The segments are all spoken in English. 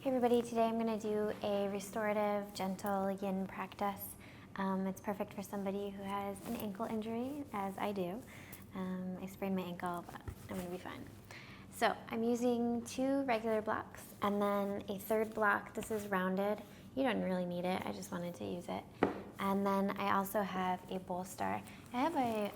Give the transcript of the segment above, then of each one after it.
Hey everybody, today I'm going to do a restorative, gentle yin practice. It's perfect for somebody who has an ankle injury, as I do. I sprained my ankle, but I'm going to be fine. So I'm using 2 regular blocks and then a third block. This is rounded. You don't really need it, I just wanted to use it. And then I also have a bolster. I have a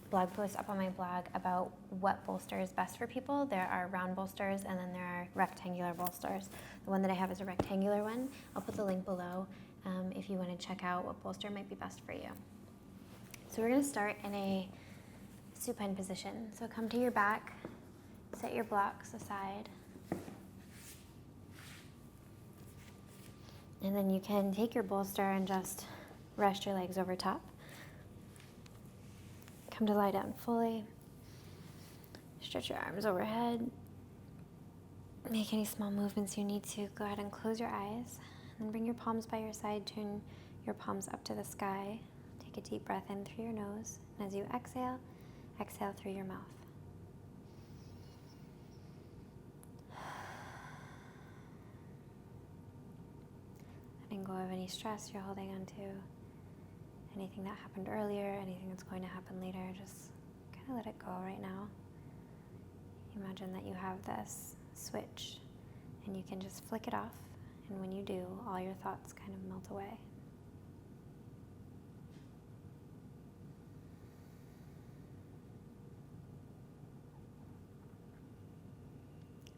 blog post up on my blog about what bolster is best for people. There are round bolsters and then there are rectangular bolsters. The one that I have is a rectangular one. I'll put the link below if you want to check out what bolster might be best for you. So we're going to start in a supine position. So come to your back, set your blocks aside, and then you can take your bolster and just rest your legs over top. Come to lie down fully. Stretch your arms overhead. Make any small movements you need to. Go ahead and close your eyes. And then bring your palms by your side. Turn your palms up to the sky. Take a deep breath in through your nose. And as you exhale, exhale through your mouth. Letting go of any stress you're holding on to. Anything that happened earlier, anything that's going to happen later, just kind of let it go right now. Imagine that you have this switch and you can just flick it off, and when you do, all your thoughts kind of melt away.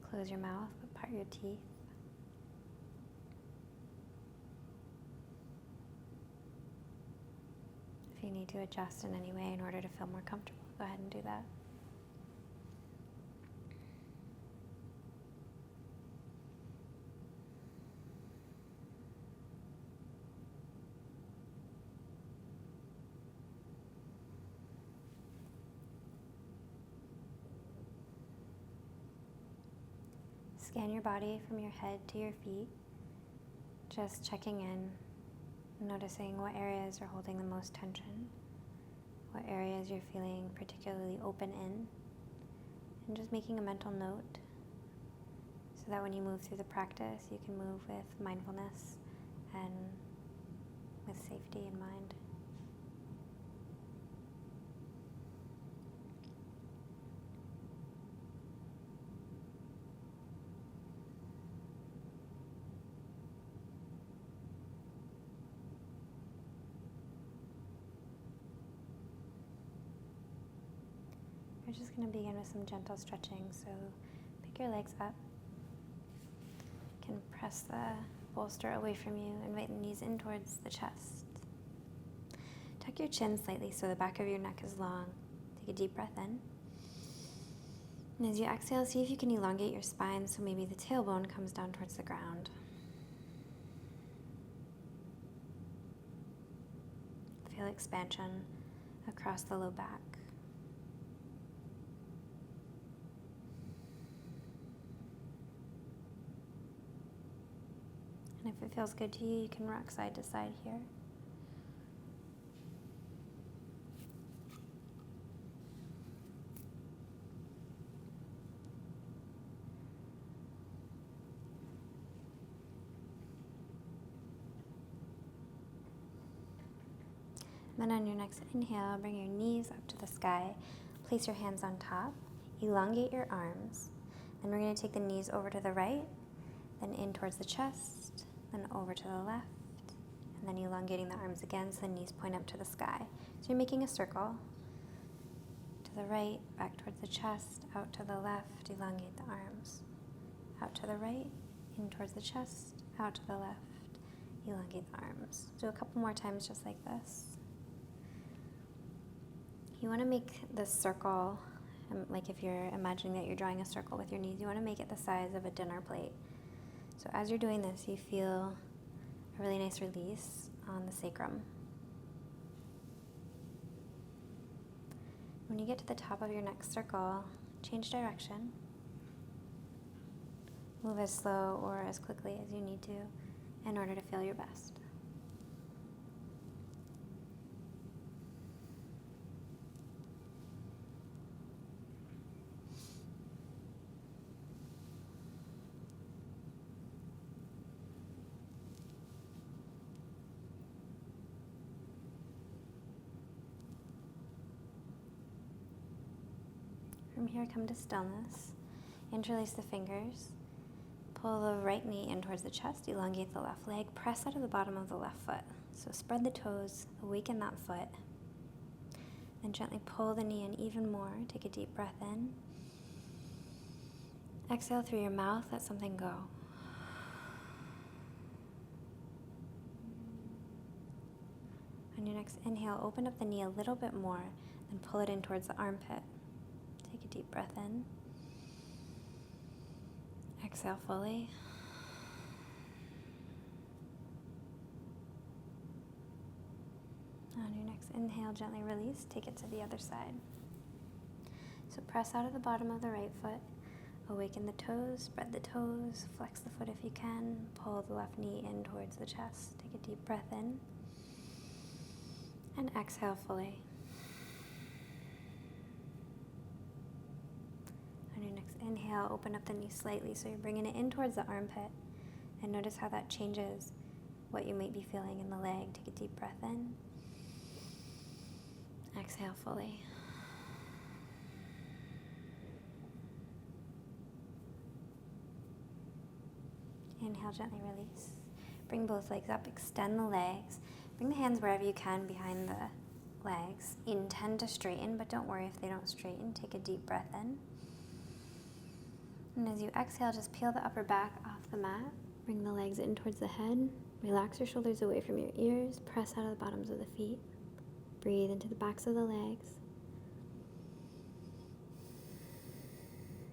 Close your mouth, but part your teeth. If you need to adjust in any way in order to feel more comfortable, go ahead and do that. Scan your body from your head to your feet, just checking in. Noticing what areas are holding the most tension, what areas you're feeling particularly open in, and just making a mental note so that when you move through the practice, you can move with mindfulness and with safety in mind. We're just going to begin with some gentle stretching, so pick your legs up. You can press the bolster away from you, invite the knees in towards the chest. Tuck your chin slightly so the back of your neck is long. Take a deep breath in. And as you exhale, see if you can elongate your spine so maybe the tailbone comes down towards the ground. Feel expansion across the low back. And if it feels good to you, you can rock side to side here. Then on your next inhale, bring your knees up to the sky. Place your hands on top. Elongate your arms. Then we're going to take the knees over to the right, then in towards the chest, then over to the left, and then elongating the arms again so the knees point up to the sky. So you're making a circle. To the right, back towards the chest, out to the left, elongate the arms. Out to the right, in towards the chest, out to the left, elongate the arms. Do a couple more times just like this. You want to make this circle, like if you're imagining that you're drawing a circle with your knees, you want to make it the size of a dinner plate. So as you're doing this, you feel a really nice release on the sacrum. When you get to the top of your next circle, change direction. Move as slow or as quickly as you need to in order to feel your best. From here, come to stillness. Interlace the fingers. Pull the right knee in towards the chest, elongate the left leg, press out of the bottom of the left foot. So spread the toes, awaken that foot. Then gently pull the knee in even more. Take a deep breath in. Exhale through your mouth, let something go. On your next inhale, open up the knee a little bit more, then pull it in towards the armpit. Take a deep breath in. Exhale fully. On your next inhale, gently release, take it to the other side. So press out of the bottom of the right foot, awaken the toes, spread the toes, flex the foot if you can, pull the left knee in towards the chest. Take a deep breath in, and exhale fully. On your next inhale, open up the knee slightly, so you're bringing it in towards the armpit, and notice how that changes what you might be feeling in the leg. Take a deep breath in. Exhale fully. Inhale, gently release. Bring both legs up, extend the legs. Bring the hands wherever you can behind the legs. Intend to straighten, but don't worry if they don't straighten. Take a deep breath in. And as you exhale, just peel the upper back off the mat. Bring the legs in towards the head. Relax your shoulders away from your ears. Press out of the bottoms of the feet. Breathe into the backs of the legs.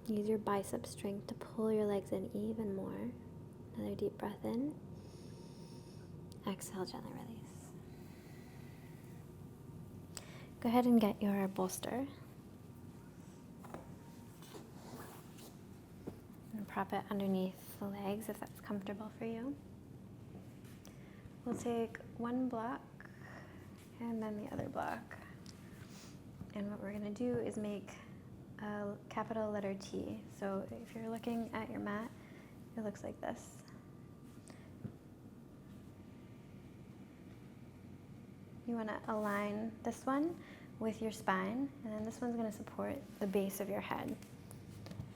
Use your bicep strength to pull your legs in even more. Another deep breath in. Exhale, gently release. Go ahead and get your bolster. And prop it underneath the legs if that's comfortable for you. We'll take one block and then the other block. And what we're going to do is make a capital letter T. So if you're looking at your mat, it looks like this. You want to align this one with your spine, and then this one's going to support the base of your head.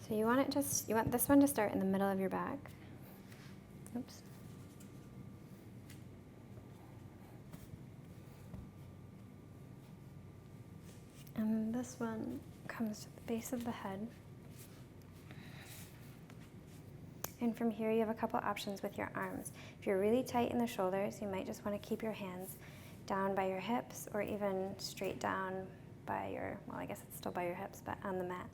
So you want this one to start in the middle of your back. Oops. And this one comes to the base of the head. And from here you have a couple options with your arms. If you're really tight in the shoulders, you might just want to keep your hands down by your hips, or even straight down by your, well, I guess it's still by your hips, but on the mat.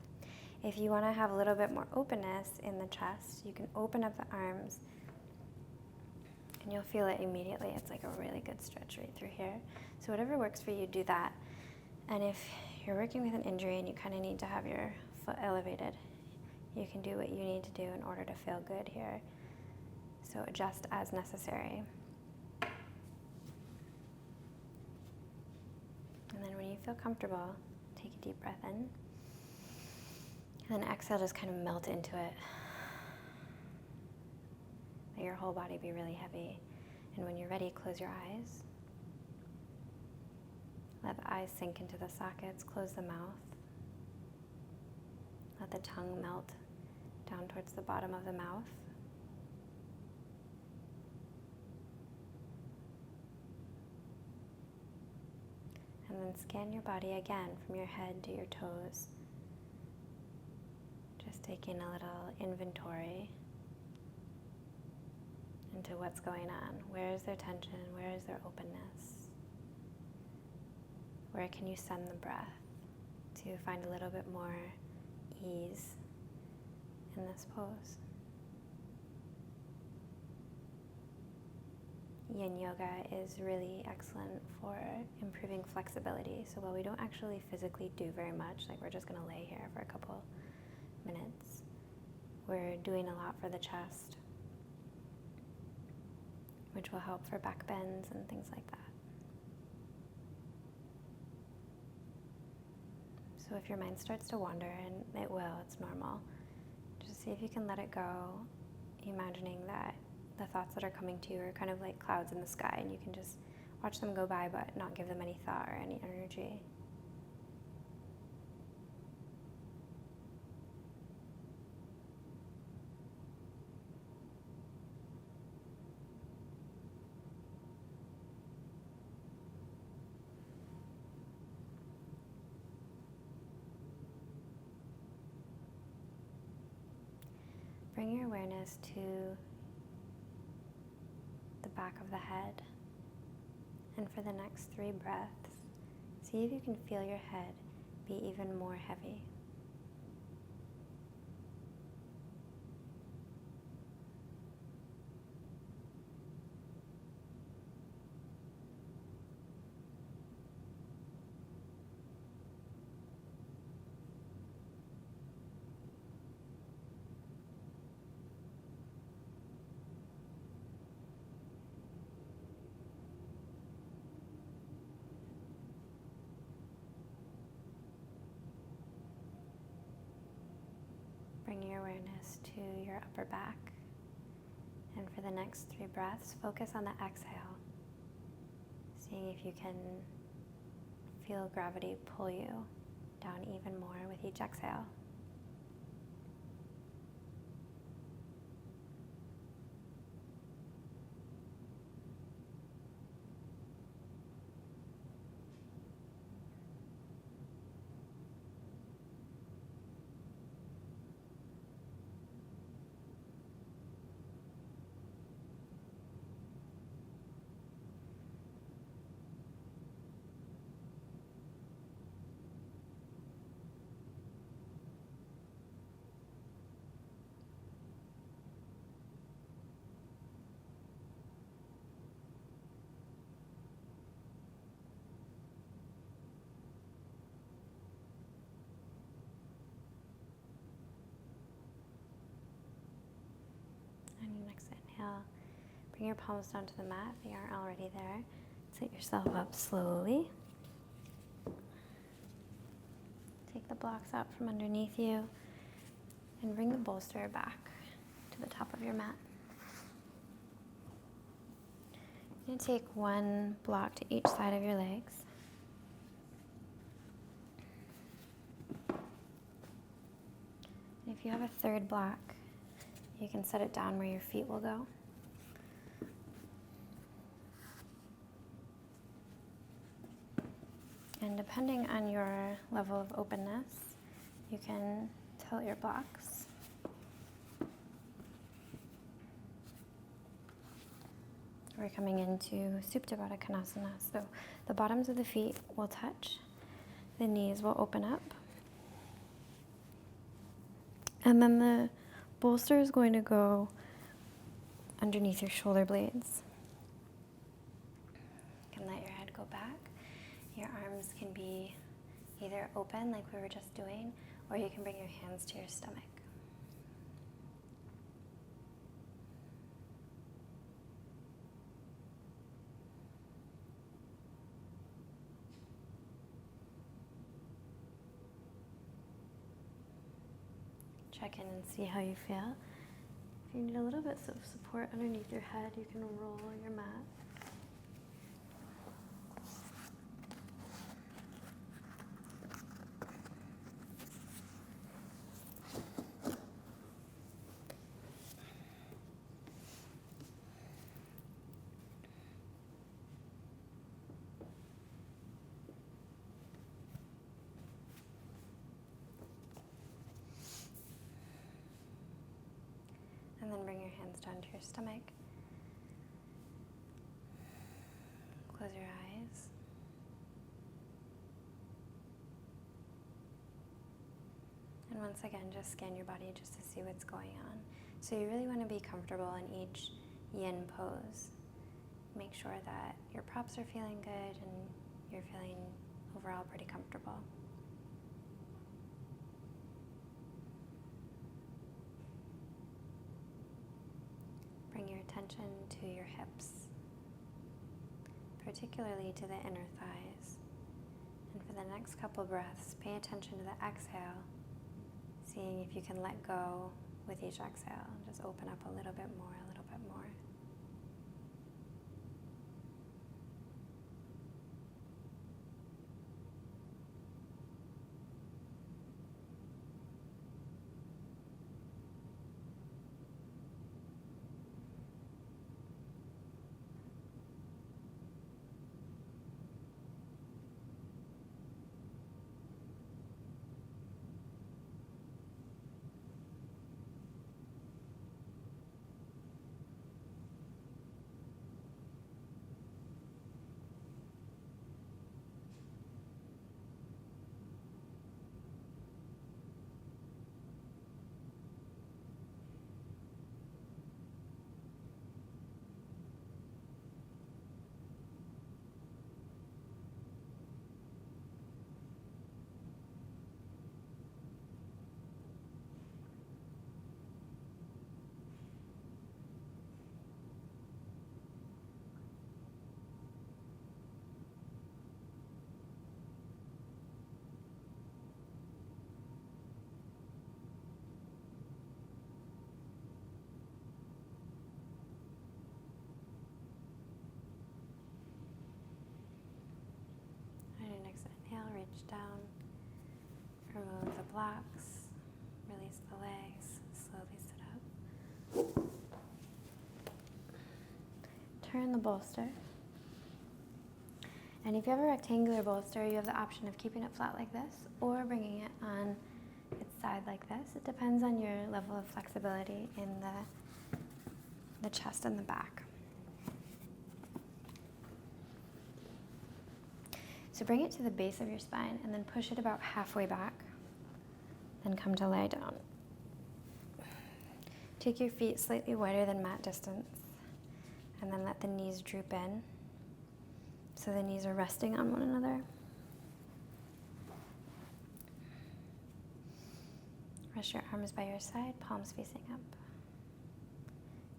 If you want to have a little bit more openness in the chest, you can open up the arms and you'll feel it immediately. It's like a really good stretch right through here. So whatever works for you, do that. And if you're working with an injury and you kind of need to have your foot elevated, you can do what you need to do in order to feel good here. So adjust as necessary. And then when you feel comfortable, take a deep breath in. And then exhale, just kind of melt into it. Let your whole body be really heavy. And when you're ready, close your eyes. Let the eyes sink into the sockets, close the mouth. Let the tongue melt down towards the bottom of the mouth. And then scan your body again from your head to your toes. Just taking a little inventory into what's going on. Where is there tension? Where is there openness? Where can you send the breath to find a little bit more ease in this pose? Yin yoga is really excellent for improving flexibility. So while we don't actually physically do very much, like we're just going to lay here for a couple minutes, we're doing a lot for the chest, which will help for back bends and things like that. So if your mind starts to wander, and it will, it's normal, just see if you can let it go, imagining that the thoughts that are coming to you are kind of like clouds in the sky, and you can just watch them go by but not give them any thought or any energy. awareness to the back of the head. And for the next 3 breaths, see if you can feel your head be even more heavy. Bring your awareness to your upper back. And for the next 3 breaths, focus on the exhale. Seeing if you can feel gravity pull you down even more with each exhale. On your next inhale, bring your palms down to the mat if you aren't already there. Sit yourself up slowly. Take the blocks out from underneath you and bring the bolster back to the top of your mat. You're going to take 1 block to each side of your legs. And if you have a 3rd block, you can set it down where your feet will go. And depending on your level of openness, you can tilt your blocks. We're coming into Supta Baddha Konasana. So the bottoms of the feet will touch, the knees will open up, and then the bolster is going to go underneath your shoulder blades. You can let your head go back. Your arms can be either open like we were just doing, or you can bring your hands to your stomach. Check in and see how you feel. If you need a little bit of support underneath your head, you can roll your mat. And then bring your hands down to your stomach. Close your eyes. And once again, just scan your body just to see what's going on. So you really want to be comfortable in each yin pose. Make sure that your props are feeling good and you're feeling overall pretty comfortable. Bring your attention to your hips, particularly to the inner thighs. And for the next couple breaths, pay attention to the exhale, seeing if you can let go with each exhale. Just open up a little bit more, a little bit more. relax. Release the legs. Slowly sit up. Turn the bolster. And if you have a rectangular bolster, you have the option of keeping it flat like this or bringing it on its side like this. It depends on your level of flexibility in the chest and the back. So bring it to the base of your spine and then push it about halfway back. Then come to lie down. Take your feet slightly wider than mat distance and then let the knees droop in so the knees are resting on one another. Rest your arms by your side, palms facing up.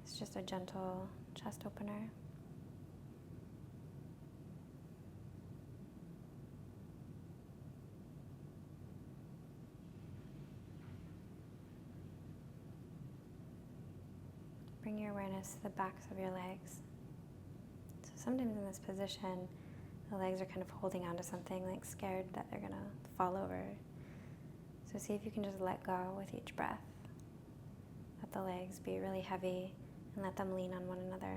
It's just a gentle chest opener. Bring your awareness to the backs of your legs. So sometimes in this position, the legs are kind of holding onto something, like scared that they're gonna fall over. So see if you can just let go with each breath. Let the legs be really heavy and let them lean on one another.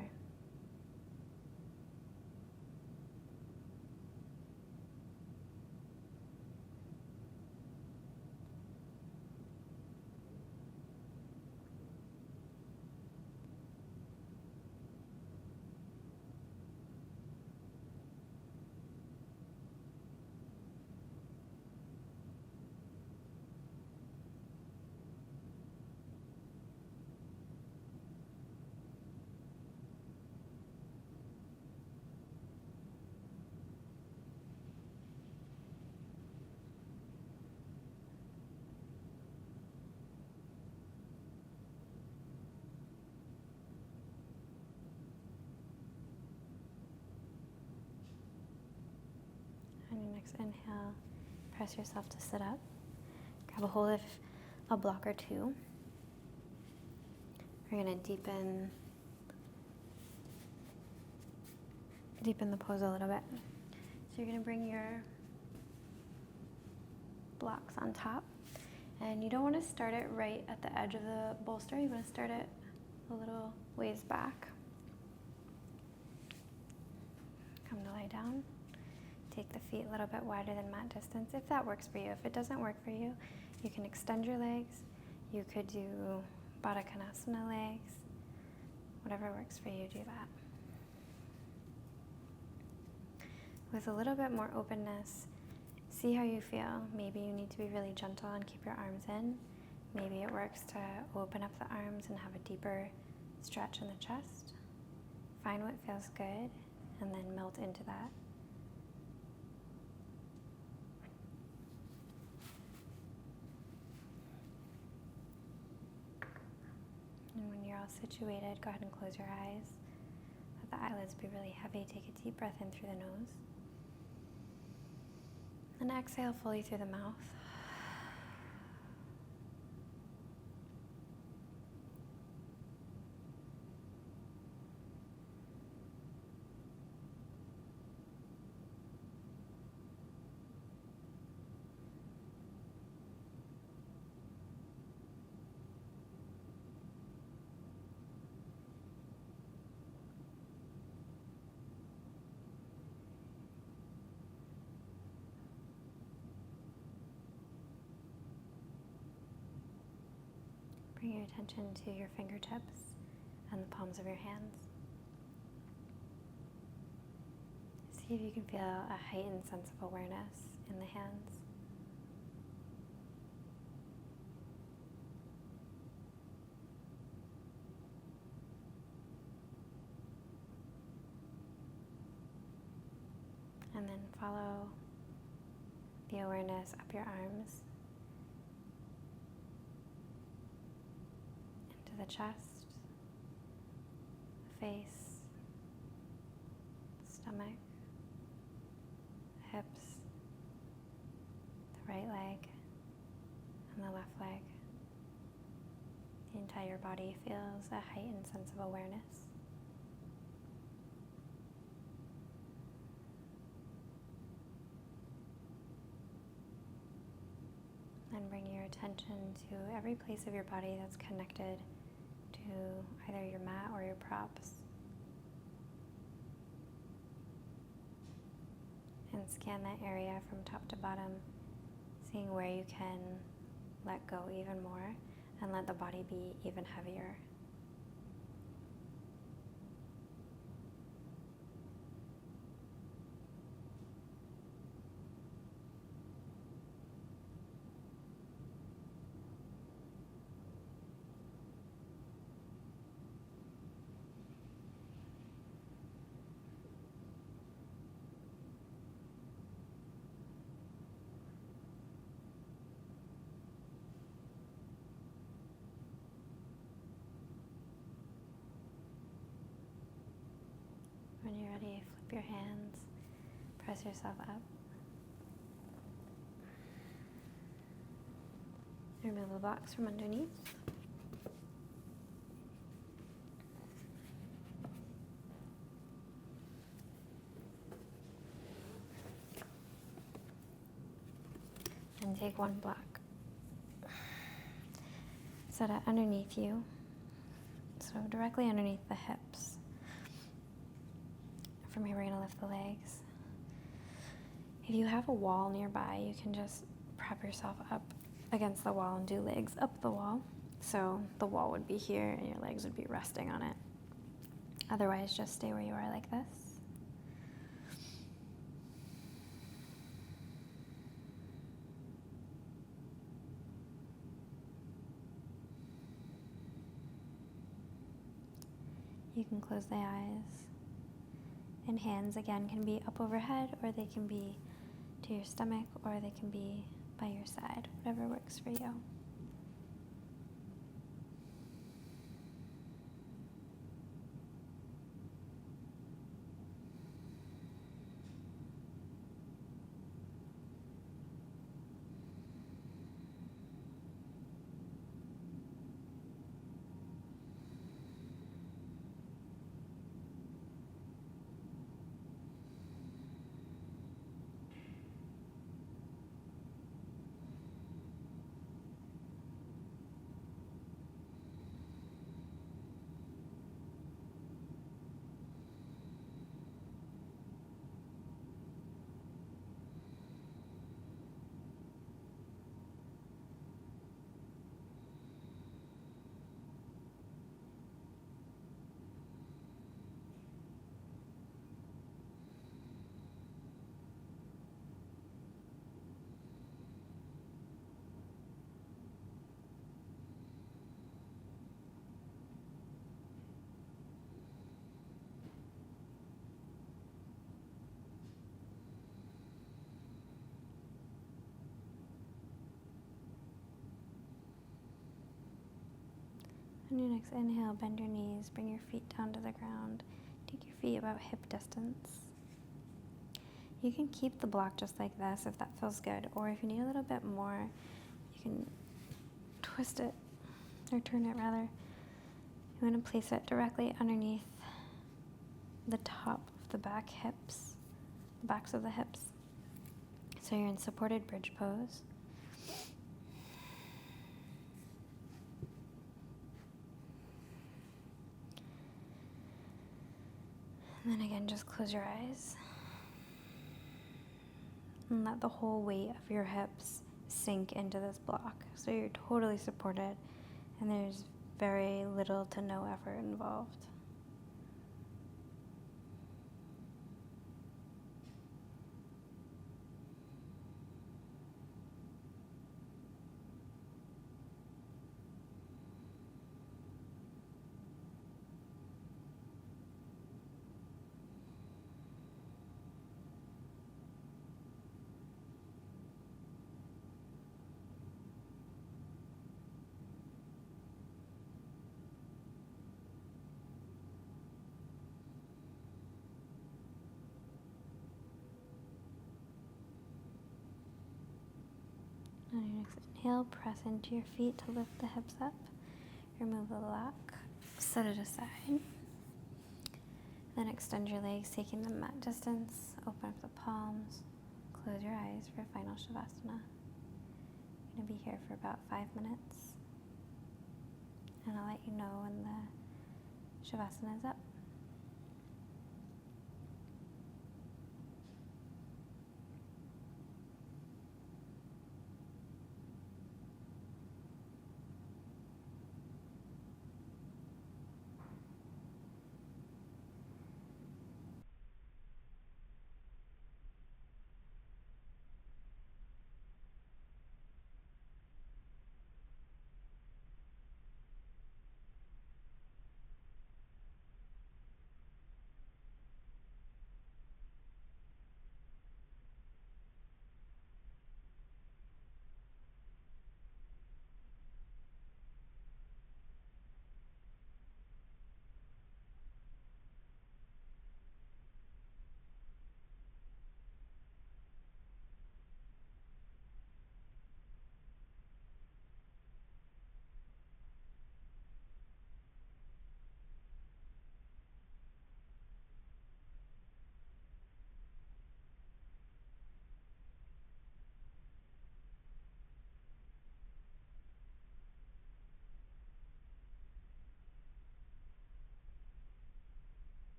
On your next inhale, press yourself to sit up. Grab a hold of a block or two. We're going to deepen the pose a little bit. So you're going to bring your blocks on top. And you don't want to start it right at the edge of the bolster. You want to start it a little ways back. Come to lie down. Take the feet a little bit wider than mat distance, if that works for you. If it doesn't work for you, you can extend your legs. You could do Baddha Konasana legs. Whatever works for you, do that. With a little bit more openness, see how you feel. Maybe you need to be really gentle and keep your arms in. Maybe it works to open up the arms and have a deeper stretch in the chest. Find what feels good and then melt into that. And when you're all situated, go ahead and close your eyes. Let the eyelids be really heavy. Take a deep breath in through the nose. And exhale fully through the mouth. Bring your attention to your fingertips and the palms of your hands. See if you can feel a heightened sense of awareness in the hands. And then follow the awareness up your arms, into the chest, the face, stomach, the hips, the right leg, and the left leg. The entire body feels a heightened sense of awareness. and bring your attention to every place of your body that's connected to either your mat or your props. And scan that area from top to bottom, seeing where you can let go even more and let the body be even heavier. When you're ready, flip your hands, press yourself up. Remove the blocks from underneath. And take one block. Set it underneath you, so directly underneath the hips. From here, we're going to lift the legs. If you have a wall nearby, you can just prop yourself up against the wall and do legs up the wall. So the wall would be here and your legs would be resting on it. Otherwise, just stay where you are like this. You can close the eyes. And hands, again, can be up overhead, or they can be to your stomach, or they can be by your side, whatever works for you. On your next inhale, bend your knees, bring your feet down to the ground. Take your feet about hip distance. You can keep the block just like this if that feels good, or if you need a little bit more, you can twist it, or turn it rather. You want to place it directly underneath the top of the back hips, the backs of the hips. So you're in supported bridge pose. And then again, just close your eyes and let the whole weight of your hips sink into this block. So you're totally supported and there's very little to no effort involved. On your next inhale, press into your feet to lift the hips up. Remove the lock, set it aside. Then extend your legs, taking them mat distance. Open up the palms, close your eyes for final Shavasana. I'm going to be here for about 5 minutes, and I'll let you know when the Shavasana is up.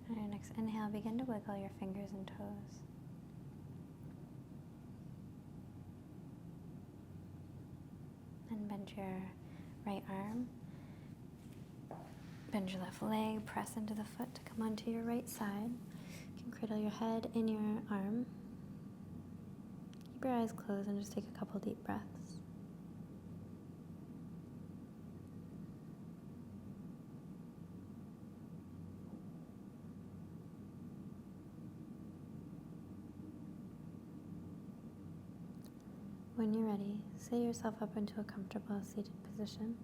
On your next inhale, begin to wiggle your fingers and toes. and bend your right arm. Bend your left leg, press into the foot to come onto your right side. You can cradle your head in your arm. Keep your eyes closed and just take a couple deep breaths. When you're ready, sit yourself up into a comfortable seated position.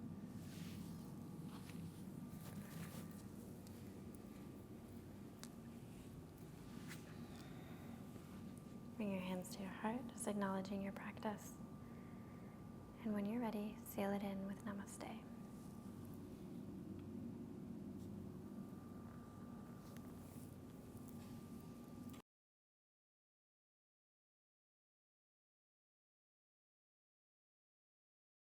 Bring your hands to your heart, just acknowledging your practice. And when you're ready, seal it in with Namaste.